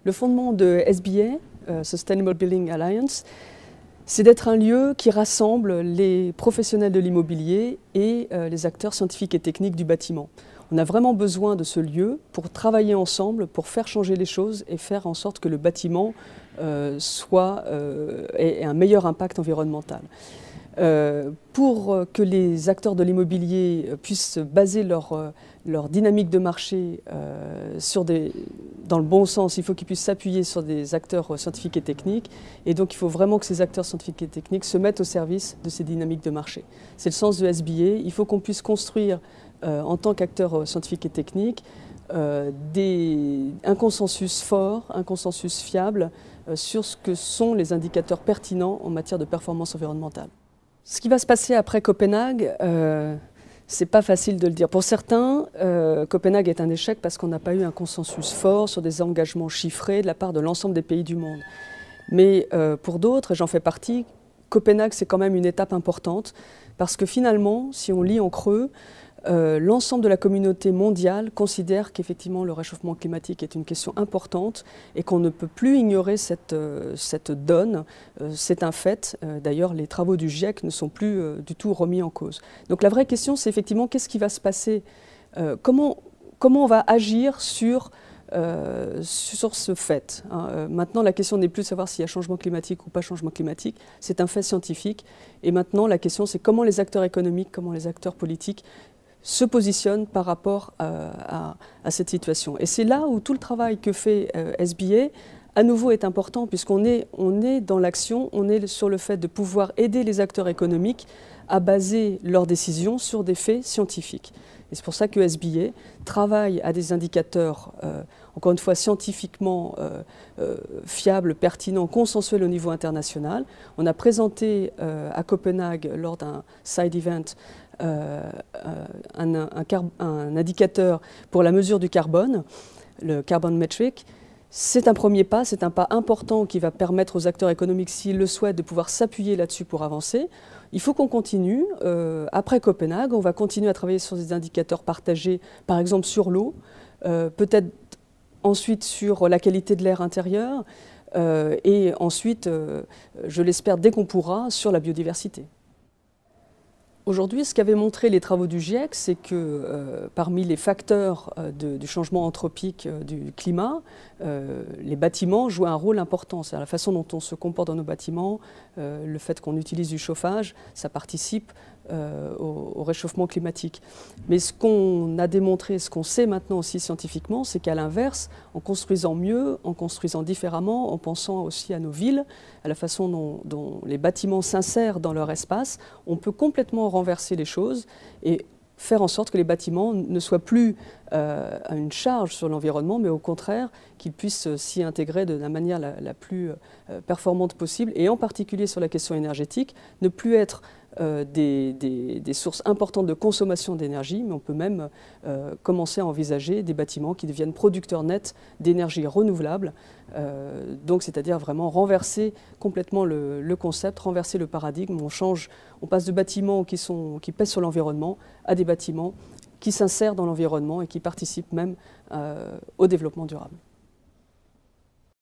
Le fondement de SBA, Sustainable Building Alliance, c'est d'être un lieu qui rassemble les professionnels de l'immobilier et les acteurs scientifiques et techniques du bâtiment. On a vraiment besoin de ce lieu pour travailler ensemble, pour faire changer les choses et faire en sorte que le bâtiment ait un meilleur impact environnemental. Pour que les acteurs de l'immobilier puissent baser leur dynamique de marché dans le bon sens, il faut qu'ils puissent s'appuyer sur des acteurs scientifiques et techniques, et donc il faut vraiment que ces acteurs scientifiques et techniques se mettent au service de ces dynamiques de marché. C'est le sens de SBA. Il faut qu'on puisse construire en tant qu'acteurs scientifiques et techniques un consensus fort, un consensus fiable sur ce que sont les indicateurs pertinents en matière de performance environnementale. Ce qui va se passer après Copenhague, c'est pas facile de le dire. Pour certains, Copenhague est un échec parce qu'on n'a pas eu un consensus fort sur des engagements chiffrés de la part de l'ensemble des pays du monde. Mais pour d'autres, et j'en fais partie, Copenhague c'est quand même une étape importante parce que finalement, si on lit en creux, l'ensemble de la communauté mondiale considère qu'effectivement le réchauffement climatique est une question importante et qu'on ne peut plus ignorer cette donne. C'est un fait. D'ailleurs, les travaux du GIEC ne sont plus du tout remis en cause. Donc la vraie question, c'est effectivement qu'est-ce qui va se passer, comment on va agir sur ce fait. Maintenant, la question n'est plus de savoir s'il y a changement climatique ou pas changement climatique, c'est un fait scientifique. Et maintenant, la question, c'est comment les acteurs économiques, comment les acteurs politiques se positionnent par rapport à cette situation. Et c'est là où tout le travail que fait SBA, à nouveau, est important, puisqu'on est dans l'action, on est sur le fait de pouvoir aider les acteurs économiques à baser leurs décisions sur des faits scientifiques. Et c'est pour ça que SBA travaille à des indicateurs, encore une fois, scientifiquement fiables, pertinents, consensuels au niveau international. On a présenté à Copenhague, lors d'un side event, un indicateur pour la mesure du carbone, le Carbon Metric. C'est un premier pas, c'est un pas important qui va permettre aux acteurs économiques, s'ils le souhaitent, de pouvoir s'appuyer là-dessus pour avancer. Il faut qu'on continue. Après Copenhague, on va continuer à travailler sur des indicateurs partagés, par exemple sur l'eau, peut-être ensuite sur la qualité de l'air intérieur, et ensuite, je l'espère, dès qu'on pourra, sur la biodiversité. Aujourd'hui, ce qu'avaient montré les travaux du GIEC, c'est que parmi les facteurs du changement anthropique du climat, les bâtiments jouent un rôle important. C'est la façon dont on se comporte dans nos bâtiments, le fait qu'on utilise du chauffage, ça participe au réchauffement climatique. Mais ce qu'on a démontré, ce qu'on sait maintenant aussi scientifiquement, c'est qu'à l'inverse, en construisant mieux, en construisant différemment, en pensant aussi à nos villes, à la façon dont les bâtiments s'insèrent dans leur espace, on peut complètement renverser les choses et faire en sorte que les bâtiments ne soient plus une charge sur l'environnement, mais au contraire qu'ils puissent s'y intégrer de la manière la plus performante possible, et en particulier sur la question énergétique, ne plus être des sources importantes de consommation d'énergie, mais on peut même commencer à envisager des bâtiments qui deviennent producteurs nets d'énergie renouvelable, donc c'est-à-dire vraiment renverser complètement le concept, renverser le paradigme. On passe de bâtiments qui pèsent sur l'environnement à des bâtiments qui s'insèrent dans l'environnement et qui participent même au développement durable.